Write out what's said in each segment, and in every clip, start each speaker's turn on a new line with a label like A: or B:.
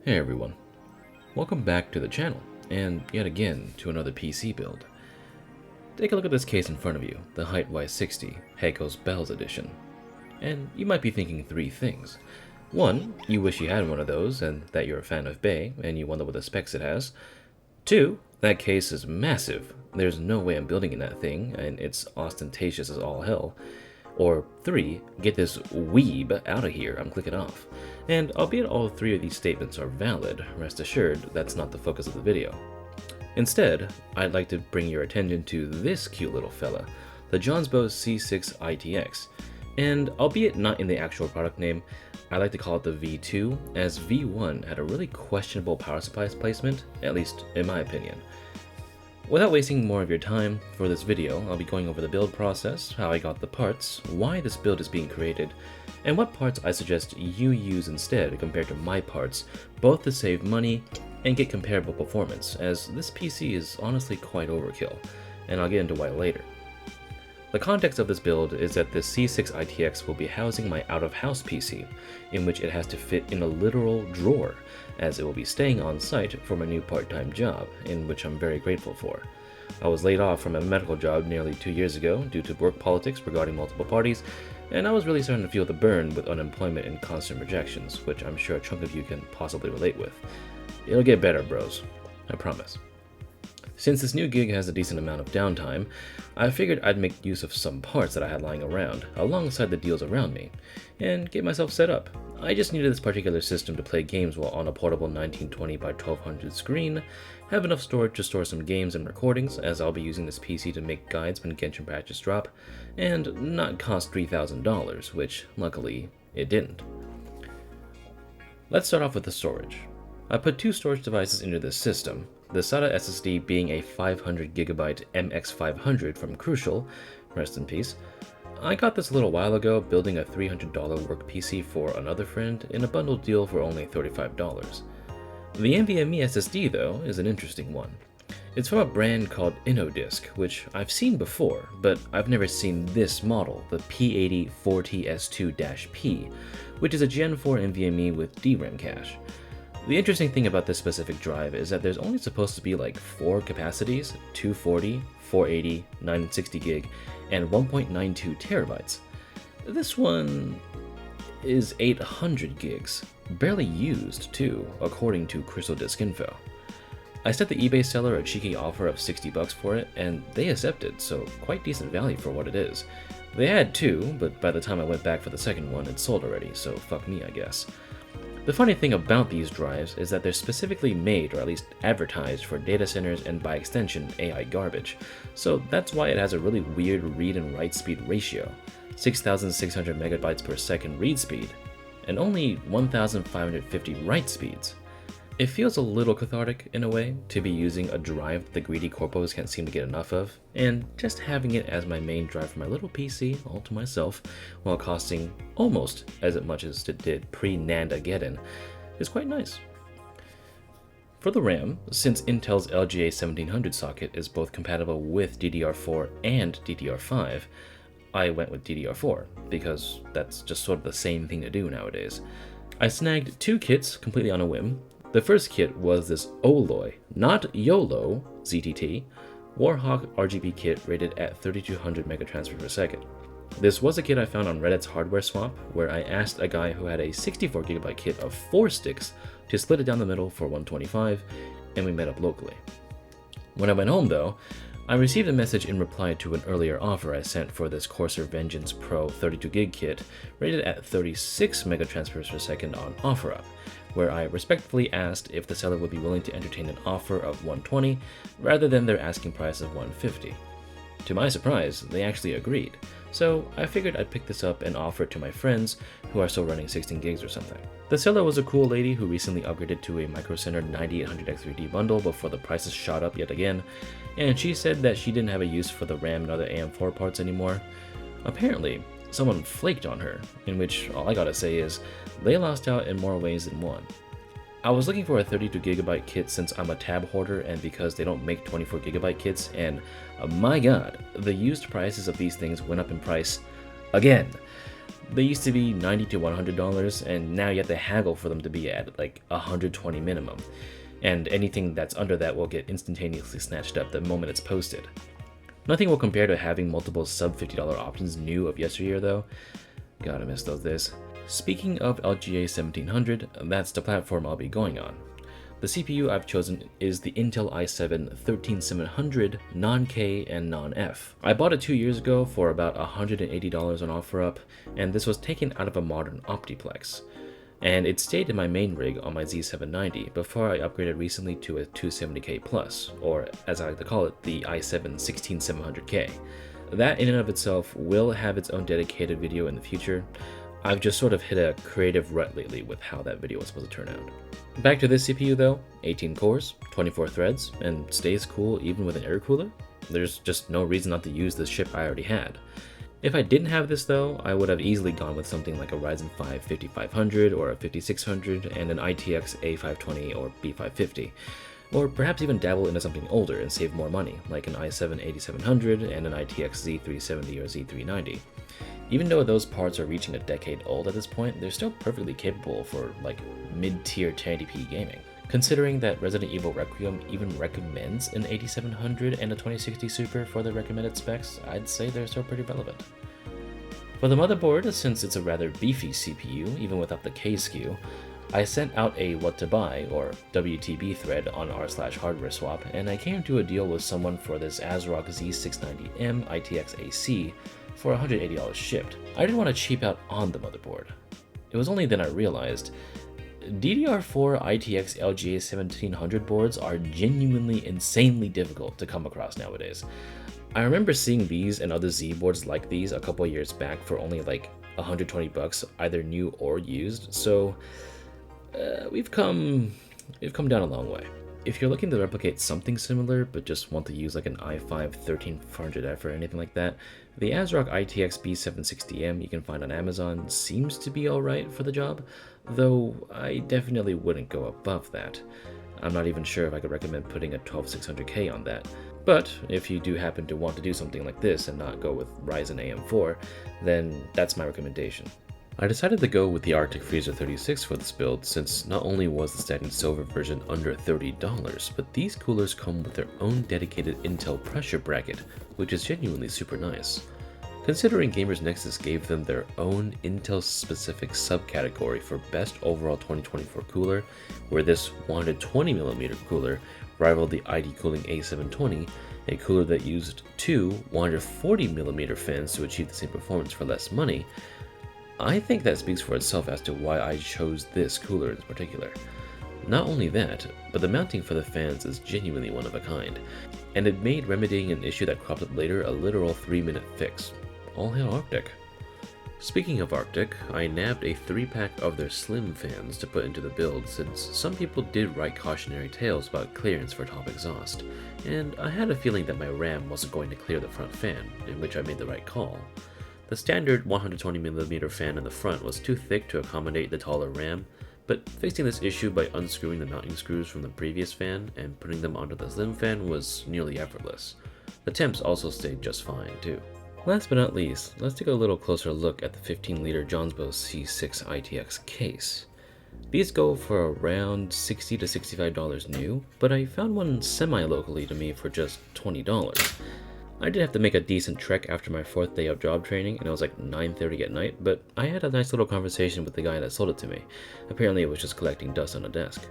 A: Hey everyone, welcome back to the channel, and yet again to another PC build. Take a look at this case in front of you, the Height Y60 Heiko's Bells Edition. And you might be thinking three things. One, you wish you had one of those and that you're a fan of Bay and you wonder what the specs it has. Two, that case is massive, there's no way I'm building in that thing and it's ostentatious as all hell. Or 3, get this weeb out of here, I'm clicking off. And albeit all three of these statements are valid, rest assured that's not the focus of the video. Instead, I'd like to bring your attention to this cute little fella, the Jonsbo C6-ITX. And albeit not in the actual product name, I like to call it the V2, as V1 had a really questionable power supply placement, at least in my opinion. Without wasting more of your time, for this video, I'll be going over the build process, how I got the parts, why this build is being created, and what parts I suggest you use instead compared to my parts, both to save money and get comparable performance, as this PC is honestly quite overkill, and I'll get into why later. The context of this build is that the C6-ITX will be housing my out-of-house PC, in which it has to fit in a literal drawer, as it will be staying on site for my new part-time job, in which I'm very grateful for. I was laid off from a medical job nearly 2 years ago due to work politics regarding multiple parties, and I was really starting to feel the burn with unemployment and constant rejections, which I'm sure a chunk of you can possibly relate with. It'll get better, bros. I promise. Since this new gig has a decent amount of downtime, I figured I'd make use of some parts that I had lying around, alongside the deals around me, and get myself set up. I just needed this particular system to play games while on a portable 1920 by 1200 screen, have enough storage to store some games and recordings, as I'll be using this PC to make guides when Genshin patches drop, and not cost $3,000, which, luckily, it didn't. Let's start off with the storage. I put 2 storage devices into this system, the SATA SSD being a 500GB MX500 from Crucial, rest in peace. I got this a little while ago building a $300 work PC for another friend in a bundled deal for only $35. The NVMe SSD though is an interesting one. It's from a brand called InnoDisk, which I've seen before, but I've never seen this model, the P8040S2-P, which is a Gen 4 NVMe with DRAM cache. The interesting thing about this specific drive is that there's only supposed to be like 4 capacities, 240, 480, 960 gig, and 1.92 terabytes. This one is 800 gigs, barely used too, according to Crystal Disk Info. I sent the eBay seller a cheeky offer of $60 for it, and they accepted, so quite decent value for what it is. They had 2, but by the time I went back for the second one, it sold already, so fuck me, I guess. The funny thing about these drives is that they're specifically made, or at least advertised, for data centers and by extension AI garbage, so that's why it has a really weird read and write speed ratio, 6,600 megabytes per second read speed, and only 1,550 write speeds. It feels a little cathartic, in a way, to be using a drive that the greedy corpos can't seem to get enough of, and just having it as my main drive for my little PC, all to myself, while costing almost as much as it did pre-Nandageddon, is quite nice. For the RAM, since Intel's LGA 1700 socket is both compatible with DDR4 and DDR5, I went with DDR4, because that's just sort of the same thing to do nowadays. I snagged 2 kits completely on a whim. The first kit was this Oloy, not YOLO, ZTT, Warhawk RGB kit rated at 3200 megatransfers per second. This was a kit I found on Reddit's Hardware Swap, where I asked a guy who had a 64GB kit of 4 sticks to split it down the middle for 125, and we met up locally. When I went home though, I received a message in reply to an earlier offer I sent for this Corsair Vengeance Pro 32GB kit rated at 36 megatransfers per second on OfferUp, where I respectfully asked if the seller would be willing to entertain an offer of 120 rather than their asking price of 150. To my surprise, they actually agreed, so I figured I'd pick this up and offer it to my friends who are still running 16 gigs or something. The seller was a cool lady who recently upgraded to a Micro Center 9800X3D bundle before the prices shot up yet again, and she said that she didn't have a use for the RAM and other AM4 parts anymore. Apparently, someone flaked on her, in which all I gotta say is, they lost out in more ways than one. I was looking for a 32GB kit since I'm a tab hoarder and because they don't make 24GB kits, and my god, the used prices of these things went up in price again. They used to be $90 to $100, and now you have to haggle for them to be at like $120 minimum. And anything that's under that will get instantaneously snatched up the moment it's posted. Nothing will compare to having multiple sub $50 options new of yesteryear though. Gotta miss those days. Speaking of LGA 1700, that's the platform I'll be going on. The CPU I've chosen is the Intel i7-13700 non-K and non-F. I bought it 2 years ago for about $180 on OfferUp, and this was taken out of a modern Optiplex. And it stayed in my main rig on my Z790 before I upgraded recently to a 270K Plus, or as I like to call it, the i7-16700K. That in and of itself will have its own dedicated video in the future. I've just sort of hit a creative rut lately with how that video was supposed to turn out. Back to this CPU though, 18 cores, 24 threads, and stays cool even with an air cooler. There's just no reason not to use this chip I already had. If I didn't have this though, I would have easily gone with something like a Ryzen 5 5500 or a 5600 and an ITX A520 or B550. Or perhaps even dabble into something older and save more money, like an i7-8700 and an ITX Z370 or Z390. Even though those parts are reaching a decade old at this point, they're still perfectly capable for like mid-tier 1080p gaming. Considering that Resident Evil Requiem even recommends an 8700 and a 2060 Super for the recommended specs, I'd say they're still pretty relevant. For the motherboard, since it's a rather beefy CPU, even without the K SKU, I sent out a what to buy, or WTB thread on r/hardware swap, and I came to a deal with someone for this ASRock Z690M ITX AC for $180 shipped. I didn't want to cheap out on the motherboard. It was only then I realized DDR4 ITX LGA 1700 boards are genuinely insanely difficult to come across nowadays. I remember seeing these and other Z boards like these a couple years back for only like $120, either new or used, so we've come down a long way. If you're looking to replicate something similar, but just want to use like an i5 13400F or anything like that, the ASRock ITX B760M you can find on Amazon seems to be alright for the job, though I definitely wouldn't go above that. I'm not even sure if I could recommend putting a 12600K on that, but if you do happen to want to do something like this and not go with Ryzen AM4, then that's my recommendation. I decided to go with the Arctic Freezer 36 for this build since not only was the standard silver version under $30, but these coolers come with their own dedicated Intel pressure bracket, which is genuinely super nice. Considering Gamers Nexus gave them their own Intel-specific subcategory for best overall 2024 cooler, where this 120mm cooler rivaled the ID Cooling A720, a cooler that used two 140mm fans to achieve the same performance for less money, I think that speaks for itself as to why I chose this cooler in particular. Not only that, but the mounting for the fans is genuinely one of a kind, and it made remedying an issue that cropped up later a literal 3-minute fix. All hail Arctic. Speaking of Arctic, I nabbed a 3-pack of their slim fans to put into the build since some people did write cautionary tales about clearance for top exhaust, and I had a feeling that my RAM wasn't going to clear the front fan, in which I made the right call. The standard 120mm fan in the front was too thick to accommodate the taller RAM, but fixing this issue by unscrewing the mounting screws from the previous fan and putting them onto the slim fan was nearly effortless. The temps also stayed just fine too. Last but not least, let's take a little closer look at the 15-liter Jonsbo C6-ITX case. These go for around $60 to $65 new, but I found one semi-locally to me for just $20. I did have to make a decent trek after my 4th day of job training, and it was like 9:30 at night, but I had a nice little conversation with the guy that sold it to me. Apparently it was just collecting dust on a desk.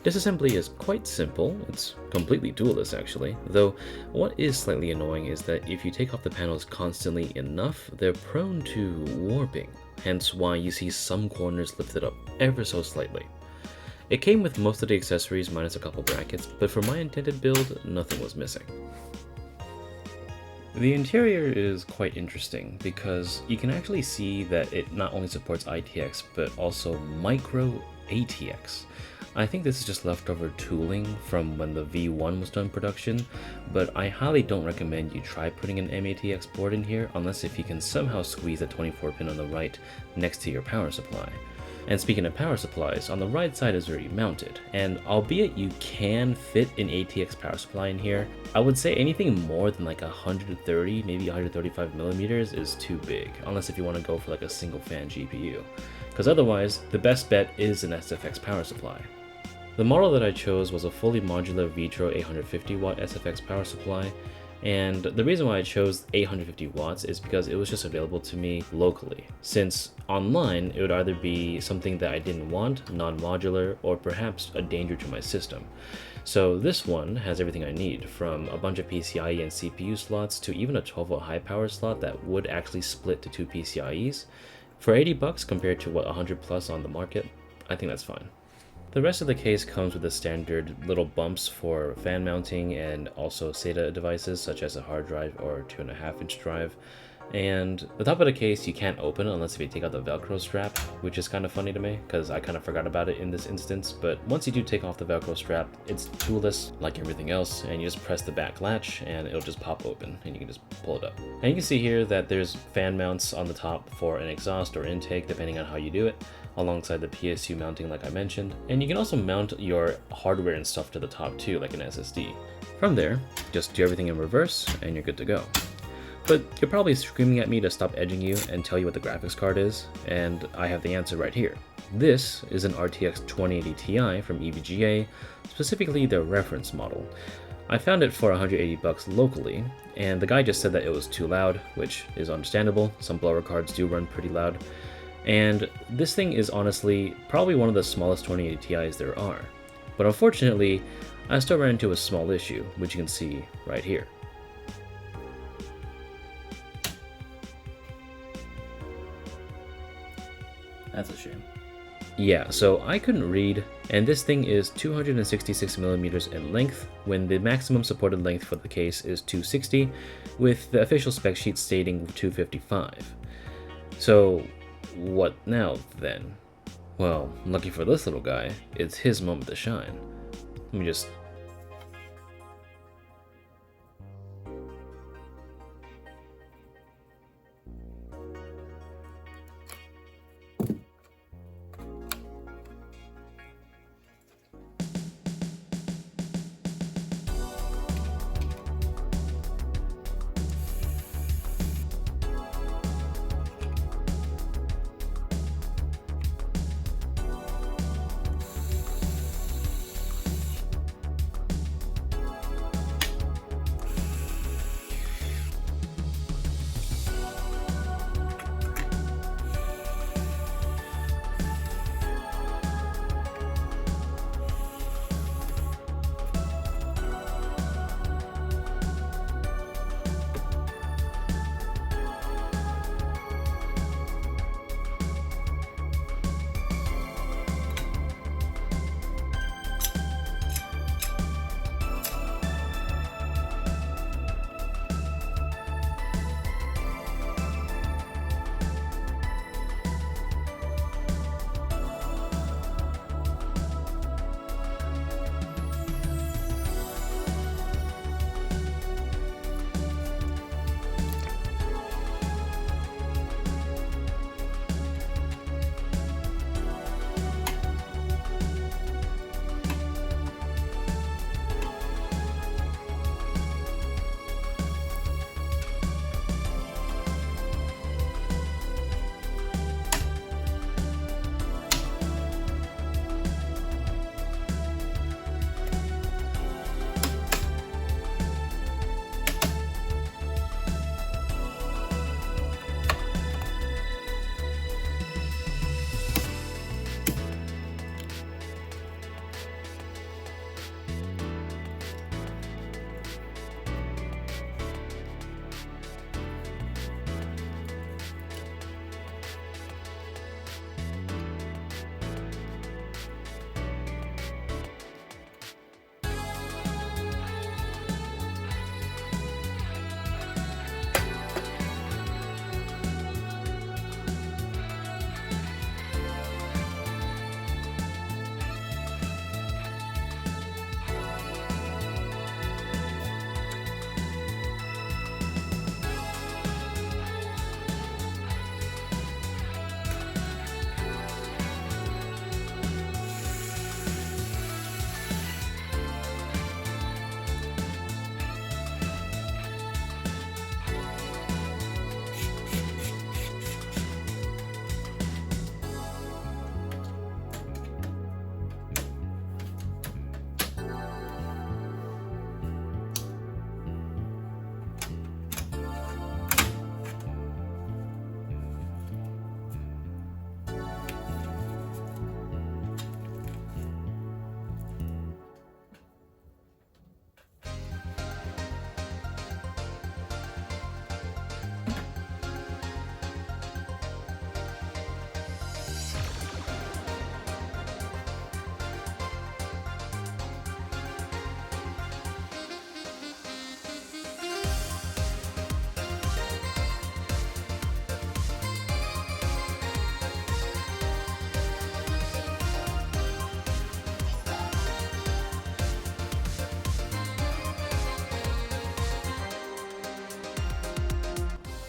A: Disassembly is quite simple, it's completely toolless actually, though what is slightly annoying is that if you take off the panels constantly enough, they're prone to warping, hence why you see some corners lifted up ever so slightly. It came with most of the accessories minus a couple brackets, but for my intended build, nothing was missing. The interior is quite interesting because you can actually see that it not only supports ITX but also micro ATX. I think this is just leftover tooling from when the V1 was done production, but I highly don't recommend you try putting an MATX board in here unless if you can somehow squeeze a 24 pin on the right next to your power supply. And speaking of power supplies, on the right side is where you mount it, and albeit you can fit an ATX power supply in here, I would say anything more than like 130, maybe 135 millimeters is too big, unless if you want to go for like a single fan GPU, because otherwise the best bet is an SFX power supply. The model that I chose was a fully modular Vitro 850 watt SFX power supply, and the reason why I chose 850 watts is because it was just available to me locally, since online it would either be something that I didn't want, non-modular, or perhaps a danger to my system. So this one has everything I need, from a bunch of PCIe and CPU slots to even a 12-volt high power slot that would actually split to 2 PCIes. For 80 bucks compared to what 100 plus on the market, I think that's fine. The rest of the case comes with the standard little bumps for fan mounting and also SATA devices such as a hard drive or 2.5-inch drive. And the top of the case you can't open unless if you take out the Velcro strap, which is kind of funny to me because I kind of forgot about it in this instance. But once you do take off the Velcro strap, it's toolless like everything else, and you just press the back latch and it'll just pop open and you can just pull it up. And you can see here that there's fan mounts on the top for an exhaust or intake depending on how you do it, alongside the PSU mounting like I mentioned. And you can also mount your hardware and stuff to the top too, like an SSD. From there, just do everything in reverse and you're good to go. But you're probably screaming at me to stop edging you and tell you what the graphics card is, and I have the answer right here. This is an RTX 2080 Ti from EVGA, specifically their reference model. I found it for 180 bucks locally, and the guy just said that it was too loud, which is understandable. Some blower cards do run pretty loud. And this thing is honestly probably one of the smallest 2080 Ti's there are. But unfortunately, I still ran into a small issue, which you can see right here.
B: That's a shame.
A: Yeah, so I couldn't read, and this thing is 266 millimeters in length, when the maximum supported length for the case is 260, with the official spec sheet stating 255. So what now then? Well, lucky for this little guy, it's his moment to shine. Let me just...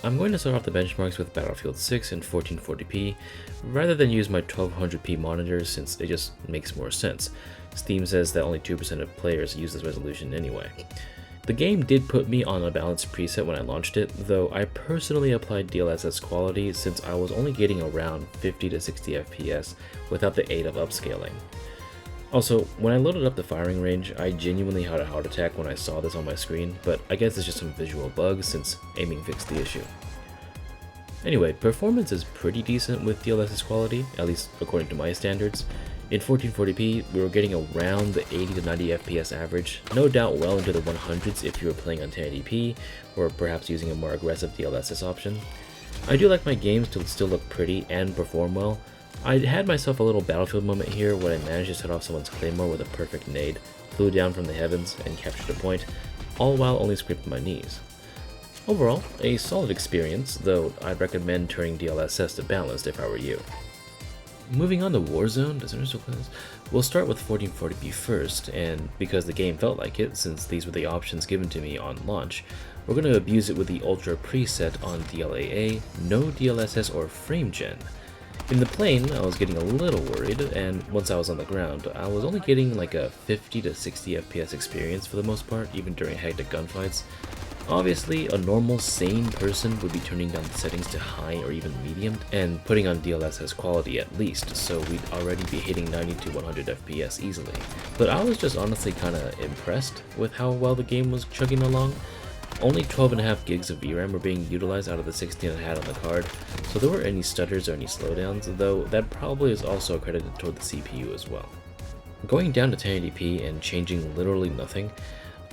A: I'm going to start off the benchmarks with Battlefield 6 in 1440p, rather than use my 1200p monitor since it just makes more sense. Steam says that only 2% of players use this resolution anyway. The game did put me on a balanced preset when I launched it, though I personally applied DLSS quality since I was only getting around 50 to 60 FPS without the aid of upscaling. Also, when I loaded up the firing range, I genuinely had a heart attack when I saw this on my screen, but I guess it's just some visual bugs since aiming fixed the issue. Anyway, performance is pretty decent with DLSS quality, at least according to my standards. In 1440p, we were getting around the 80 to 90 FPS average, no doubt well into the 100s if you were playing on 1080p, or perhaps using a more aggressive DLSS option. I do like my games to still look pretty and perform well. I had myself a little Battlefield moment here when I managed to set off someone's claymore with a perfect nade, flew down from the heavens and captured a point, all while only scraping my knees. Overall, a solid experience, though I'd recommend turning DLSS to balanced if I were you. Moving on to Warzone, we'll start with 1440p first, and because the game felt like it, since these were the options given to me on launch, we're going to abuse it with the Ultra preset on DLAA, no DLSS or frame gen. In the plane, I was getting a little worried, and once I was on the ground, I was only getting like a 50 to 60 FPS experience for the most part, even during hectic gunfights. Obviously, a normal, sane person would be turning down the settings to high or even medium, and putting on DLSS quality at least, so we'd already be hitting 90 to 100 FPS easily. But I was just honestly kinda impressed with how well the game was chugging along. Only 12.5 gigs of VRAM were being utilized out of the 16 I had on the card, so there weren't any stutters or any slowdowns, though that probably is also accredited toward the CPU as well. Going down to 1080p and changing literally nothing,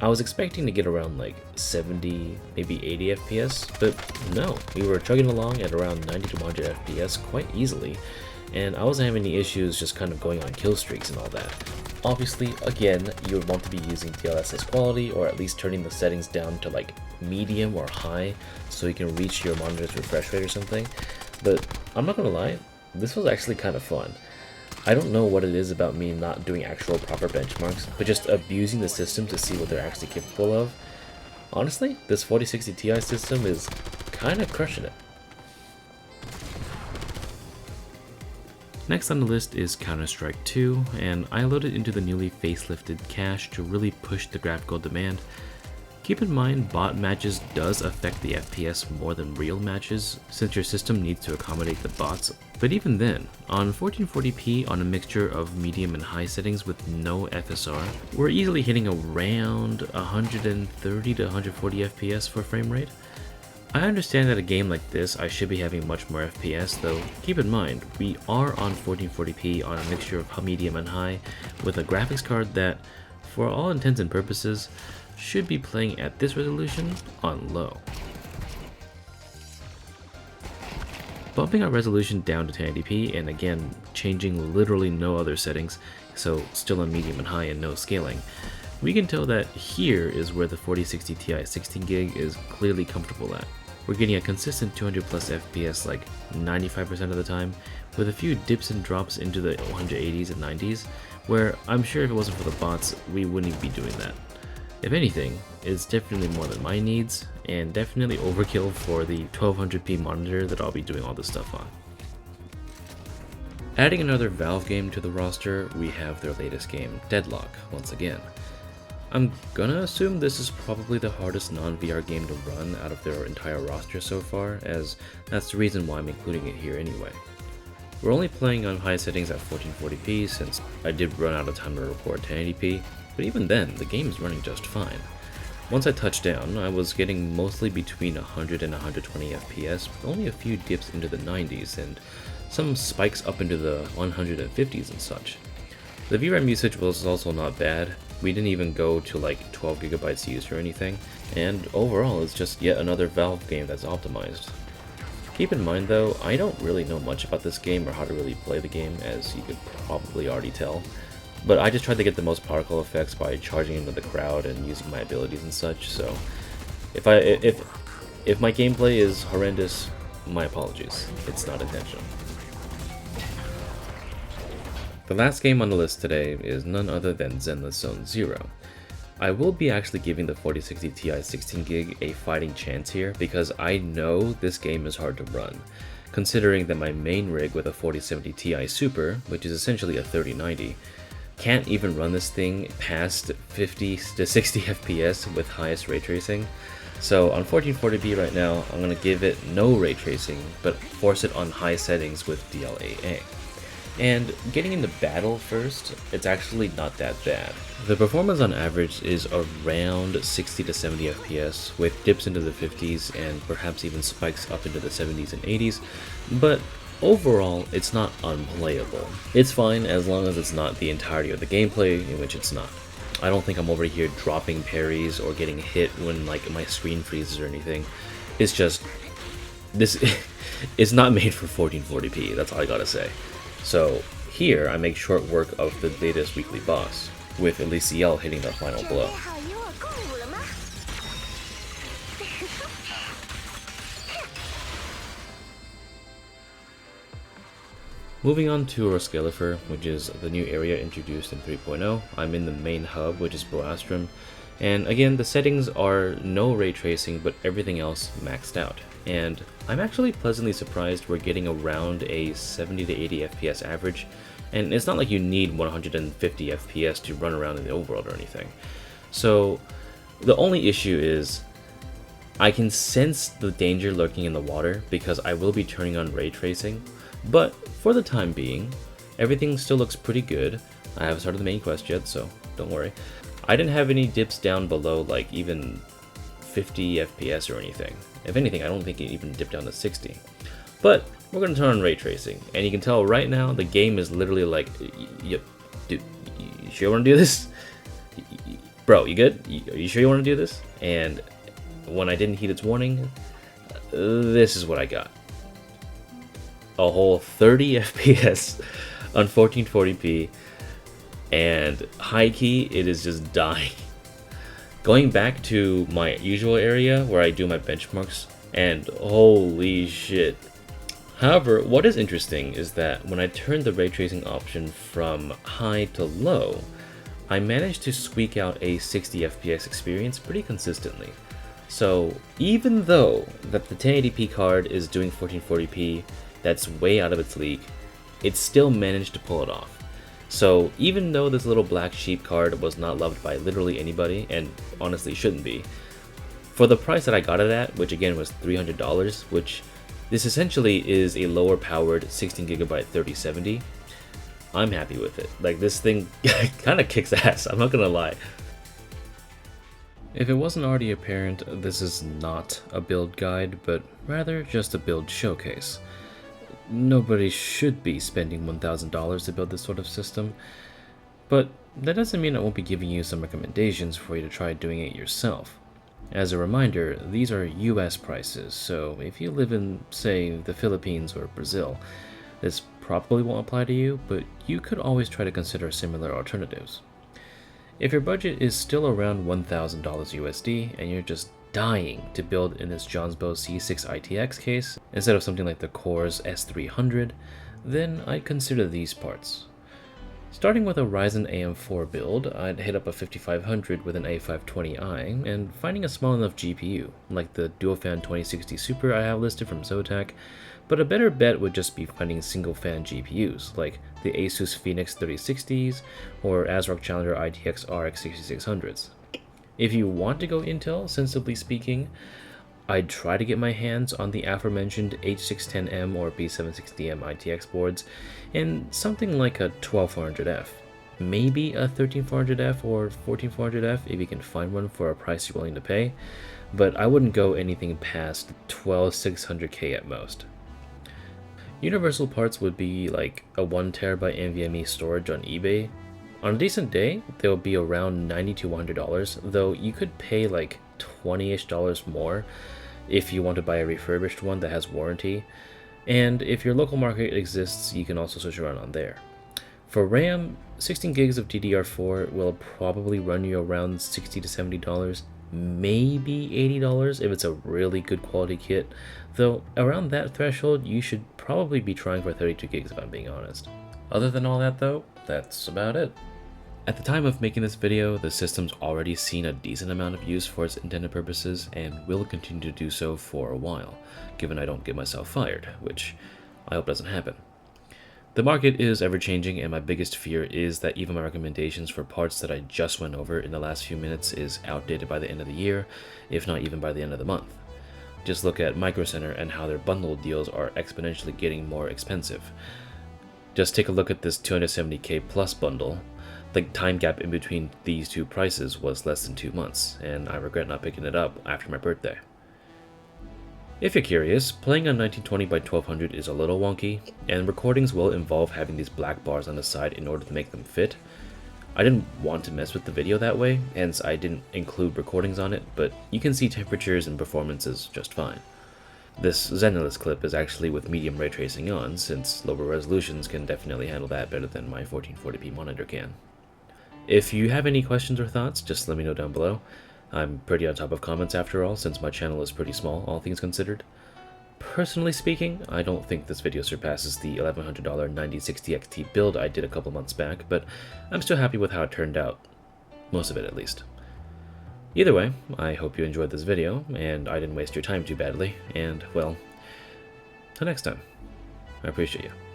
A: I was expecting to get around like 70, maybe 80 FPS, but no, we were chugging along at around 90 to 100 FPS quite easily, and I wasn't having any issues just kind of going on kill streaks and all that. Obviously, again, you would want to be using DLSS quality, or at least turning the settings down to like medium or high so you can reach your monitor's refresh rate or something, but I'm not gonna lie, this was actually kind of fun. I don't know what it is about me not doing actual proper benchmarks, but just abusing the system to see what they're actually capable of. Honestly, this 4060 Ti system is kinda crushing it. Next on the list is Counter-Strike 2, and I loaded into the newly facelifted cache to really push the graphical demand. Keep in mind, bot matches does affect the FPS more than real matches, since your system needs to accommodate the bots, but even then, on 1440p on a mixture of medium and high settings with no FSR, we're easily hitting around 130 to 140 FPS for frame rate. I understand that a game like this I should be having much more FPS, though keep in mind, we are on 1440p on a mixture of medium and high, with a graphics card that, for all intents and purposes, should be playing at this resolution on low. Bumping our resolution down to 1080p, and again changing literally no other settings, so still on medium and high and no scaling, we can tell that here is where the 4060 Ti 16GB is clearly comfortable at. We're getting a consistent 200 plus FPS like 95% of the time, with a few dips and drops into the 180s and 90s, where I'm sure if it wasn't for the bots, we wouldn't even be doing that. If anything, it's definitely more than my needs, and definitely overkill for the 1200p monitor that I'll be doing all this stuff on. Adding another Valve game to the roster, we have their latest game, Deadlock, once again. I'm gonna assume this is probably the hardest non-VR game to run out of their entire roster so far, as that's the reason why I'm including it here anyway. We're only playing on high settings at 1440p since I did run out of time to record 1080p, but even then, the game is running just fine. Once I touched down, I was getting mostly between 100 and 120 FPS, with only a few dips into the 90s and some spikes up into the 150s and such. The VRAM usage was also not bad. We didn't even go to like 12 gigabytes used or anything, and overall it's just yet another Valve game that's optimized. Keep in mind though, I don't really know much about this game or how to really play the game, as you could probably already tell. But I just tried to get the most particle effects by charging into the crowd and using my abilities and such, so if my gameplay is horrendous, my apologies. It's not intentional. The last game on the list today is none other than Zenless Zone 0. I will be actually giving the 4060 Ti 16GB a fighting chance here because I know this game is hard to run, considering that my main rig with a 4070 Ti Super, which is essentially a 3090, can't even run this thing past 50 to 60 FPS with highest ray tracing. So on 1440p right now, I'm going to give it no ray tracing, but force it on high settings with DLAA. And getting into battle first, it's actually not that bad. The performance on average is around 60 to 70 FPS, with dips into the 50s and perhaps even spikes up into the 70s and 80s, but overall, it's not unplayable. It's fine as long as it's not the entirety of the gameplay, in which it's not. I don't think I'm over here dropping parries or getting hit when like my screen freezes or anything. It's just, this it's not made for 1440p, that's all I gotta say. So here I make short work of the latest weekly boss, with Elysiel hitting the final blow. Moving on to Roscalifer, which is the new area introduced in 3.0. I'm in the main hub, which is Boastrum, and again the settings are no ray tracing but everything else maxed out. And I'm actually pleasantly surprised we're getting around a 70 to 80 FPS average, and it's not like you need 150 FPS to run around in the overworld or anything. So the only issue is I can sense the danger lurking in the water because I will be turning on ray tracing, but for the time being, everything still looks pretty good. I haven't started the main quest yet, so don't worry. I didn't have any dips down below like even 50 FPS or anything. If anything, I don't think it even dipped down to 60. But we're going to turn on ray tracing, and you can tell right now the game is literally like, dude, you sure you want to do this? Bro, you good? Are you sure you want to do this? And when I didn't heed its warning, this is what I got. A whole 30 FPS on 1440p, and high key, it is just dying. Going back to my usual area where I do my benchmarks, and holy shit. However, what is interesting is that when I turn the ray tracing option from high to low, I managed to squeak out a 60 FPS experience pretty consistently. So even though that the 1080p card is doing 1440p, that's way out of its league, it still managed to pull it off. So even though this little black sheep card was not loved by literally anybody, and honestly shouldn't be, for the price that I got it at, which again was $300, which this essentially is a lower powered 16GB 3070, I'm happy with it. Like, this thing kind of kicks ass, I'm not gonna lie. If it wasn't already apparent, this is not a build guide, but rather just a build showcase. Nobody should be spending $1,000 to build this sort of system, but that doesn't mean I won't be giving you some recommendations for you to try doing it yourself. As a reminder, these are US prices, so if you live in, say, the Philippines or Brazil, this probably won't apply to you, but you could always try to consider similar alternatives. If your budget is still around $1,000 USD and you're just dying to build in this Jonsbo C6-ITX case instead of something like the Core's S300, then I'd consider these parts. Starting with a Ryzen AM4 build, I'd hit up a 5500 with an A520i and finding a small enough GPU, like the Duofan 2060 Super I have listed from Zotac, but a better bet would just be finding single fan GPUs, like the Asus Phoenix 3060s or ASRock Challenger ITX RX 6600s. If you want to go Intel, sensibly speaking, I'd try to get my hands on the aforementioned H610M or B760M ITX boards and something like a 12400F. Maybe a 13400F or 14400F if you can find one for a price you're willing to pay, but I wouldn't go anything past 12600K at most. Universal parts would be like a 1TB NVMe storage on eBay. On a decent day, they'll be around $90 to $100, though you could pay like $20-ish more if you want to buy a refurbished one that has warranty. And if your local market exists, you can also switch around on there. For RAM, 16 gigs of DDR4 will probably run you around $60 to $70, maybe $80 if it's a really good quality kit, though around that threshold you should probably be trying for 32 gigs if I'm being honest. Other than all that though, that's about it. At the time of making this video, the system's already seen a decent amount of use for its intended purposes and will continue to do so for a while, given I don't get myself fired, which I hope doesn't happen. The market is ever-changing, and my biggest fear is that even my recommendations for parts that I just went over in the last few minutes is outdated by the end of the year, if not even by the end of the month. Just look at Micro Center and how their bundled deals are exponentially getting more expensive. Just take a look at this 270k plus bundle. The time gap in between these two prices was less than 2 months, and I regret not picking it up after my birthday. If you're curious, playing on 1920 by 1200 is a little wonky, and recordings will involve having these black bars on the side in order to make them fit. I didn't want to mess with the video that way, hence I didn't include recordings on it, but you can see temperatures and performances just fine. This Zenless clip is actually with medium ray tracing on, since lower resolutions can definitely handle that better than my 1440p monitor can. If you have any questions or thoughts, just let me know down below. I'm pretty on top of comments after all, since my channel is pretty small, all things considered. Personally speaking, I don't think this video surpasses the $1,100 9060 XT build I did a couple months back, but I'm still happy with how it turned out. Most of it, at least. Either way, I hope you enjoyed this video, and I didn't waste your time too badly, and, well, till next time. I appreciate you.